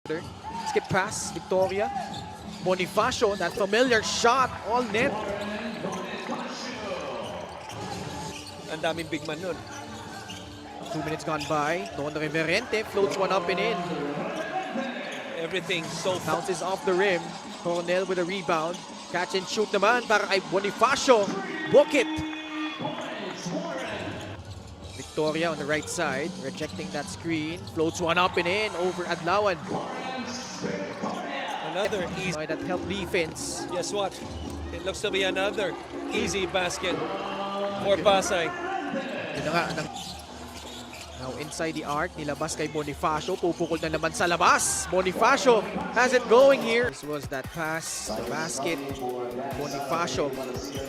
Skip pass, Victoria. Bonifacio, that familiar shot, all net. Ang daming big man nun. 2 minutes gone by. Don Reverente floats one up and in. Everything so fast. Bounces off the rim. Coronel with a rebound. Catch and shoot naman para kay Bonifacio. Book it. Victoria on the right side, rejecting that screen. Floats one up and in over Adlawan. Another easy. By that help defense. Guess what? It looks to be another easy basket for Pasay. Yun na nga, now inside the arc, nilabas kay Bonifacio. Pupukol na naman sa labas. Bonifacio has it going here. This was that pass, the basket. Bonifacio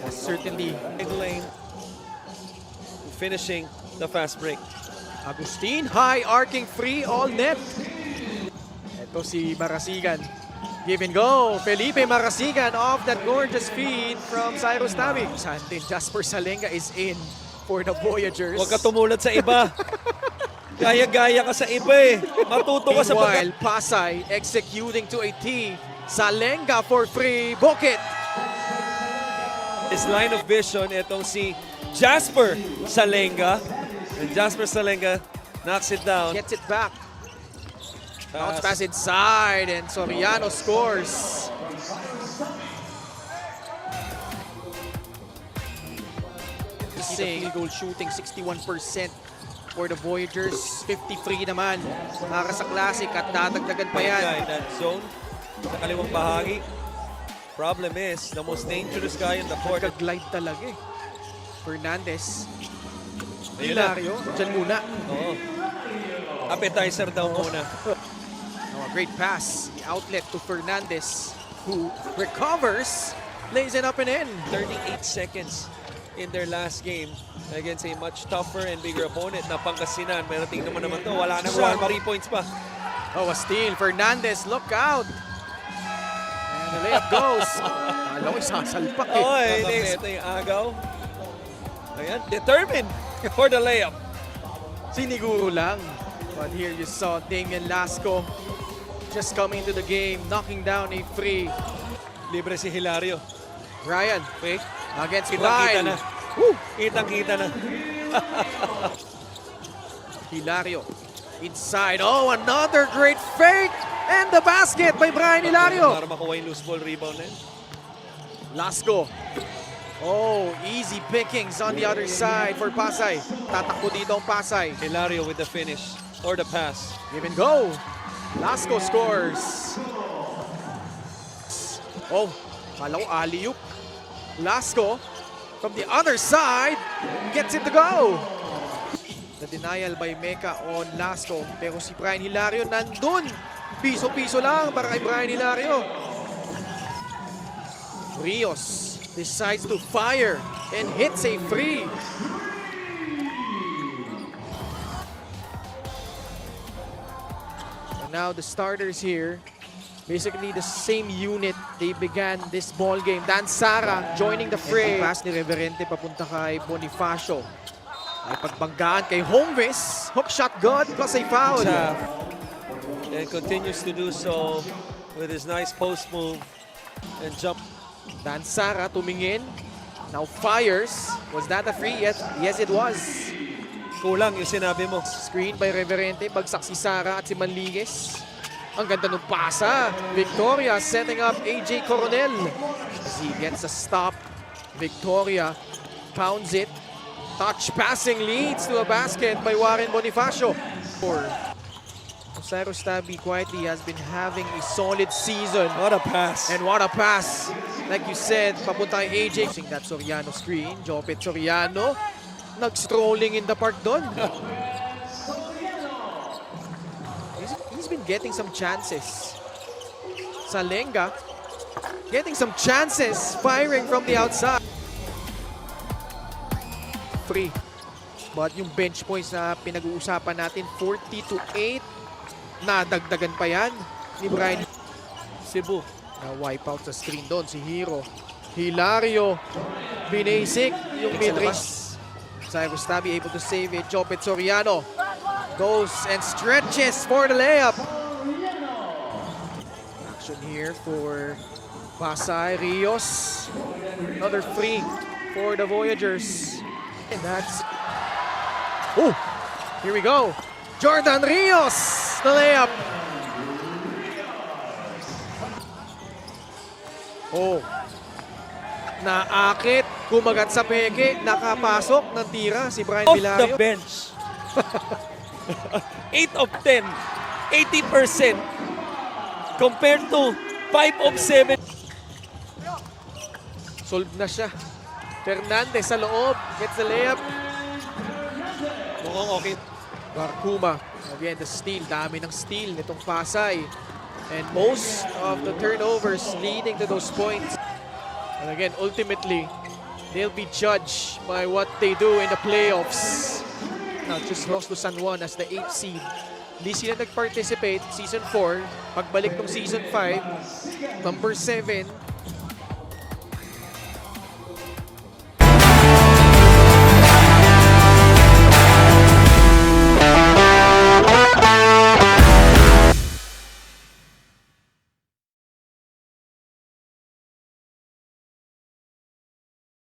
has certainly Big lane. Finishing the fast break. Agustin, high arcing free, all net. Ito si Marasigan. Give and go. Felipe Marasigan off that gorgeous feed from Cyrus Tabi. Santin, Jasper Salenga is in for the Voyagers. Huwag ka tumulad sa iba. Gaya-gaya ka sa iba eh. Matuto ka sa Meanwhile, Pasay executing to a T. Salenga for free. Book it. His line of vision, itong si Jasper Salenga. And Jasper Salenga knocks it down. Gets it back. Bounce pass inside and Soriano scores. Field goal shooting 61% for the Voyagers. 53 naman para sa Classic at dadagdagan pa yan. In that zone, sa kaliwang bahagi. Problem is, the most dangerous guy in the court. Nagka-glide talaga eh. Fernandez. Ayun na. Hilario, dyan muna. Oo. Appetizer daw muna. Oh, a great pass. The outlet to Fernandez, who recovers, lays it up and in. 38 seconds in their last game against a much tougher and bigger opponent na Pangasinan. Pero tingnan mo naman to, wala nang 3 points pa. Oh, a steal. Fernandez, look out. And the layup goes. Alam ko, sasalpak eh. Oh, ito yung agaw. Ayan, determined for the layup. Siniguro lang. But here you saw Damian Lasco just coming into the game, knocking down a free. Libre si Hilario. Ryan, Okay? against Kitang-kita Ryan. na. Kitang-kita na. Hilario inside. Oh, another great fake. And the basket by Brian Hilario. Para makuha yung loose ball rebound na yun. Lasco. Oh, easy pickings on the other side for Pasay. Tatakbo dito ang Pasay. Hilario with the finish or the pass. Give and go. Lasco scores. Oh, kala ko alley-oop. Lasco from the other side gets it to go. The denial by Mecca on Lasco. Pero si Brian Hilario nandun. Piso-piso lang para kay Brian Hilario. Rios decides to fire and hits a free. And now the starters here, basically the same unit they began this ball game. Dan Sara joining the fray. Pass ni Reverente papunta kay Bonifacio. Ay pagbanggaan kay Hombes. Hook shot good plus a foul. And continues to do so with his nice post move and jump. Dan Sara tumingin. Now fires. Was that a free? Yes, it was. Kulang yung sinabi mo. Screen by Reverente. Bagsak si Sara at si Manligues. Ang ganda ng pasa. Victoria setting up AJ Coronel. As he gets a stop. Victoria pounds it. Touch passing leads to a basket by Warren Bonifacio. Cyrus Tabi quietly has been having a solid season. What a pass. And what a pass. Like you said, papunta kay AJ. Using that Soriano screen. Jopet Soriano. Nag-strolling in the park doon. He's been getting some chances. Salenga getting some chances. Firing from the outside. Free. But yung bench points na pinag-uusapan natin, 40-8. Nadagdagan pa yan ni Brian. Cebu. Na-wipe out sa screen doon si Hero. Hilario. Binasic yung mid-range. Cyrus Tabi able to save it. Jopet Soriano goes and stretches for the layup. Action here for Pasay Rios. Another free for the Voyagers. And that's... Oh! Here we go. Jordan Rios! The layup. Oh. Naakit. Kumagat sa peke. Nakapasok ng tira si Brian Off the Villario. bench. 8 of 10. 80% compared to 5 of 7. Solved na siya. Fernandez sa loob. Gets the layup. Mukhang okay. Barkuma. Again, the steal. Dami ng steal nitong Pasay. And most of the turnovers leading to those points. And again, ultimately, they'll be judged by what they do in the playoffs. Now, just lost to San Juan as the 8th seed. Hindi sila nag-participate Season 4. Pagbalik ng Season 5, number 7,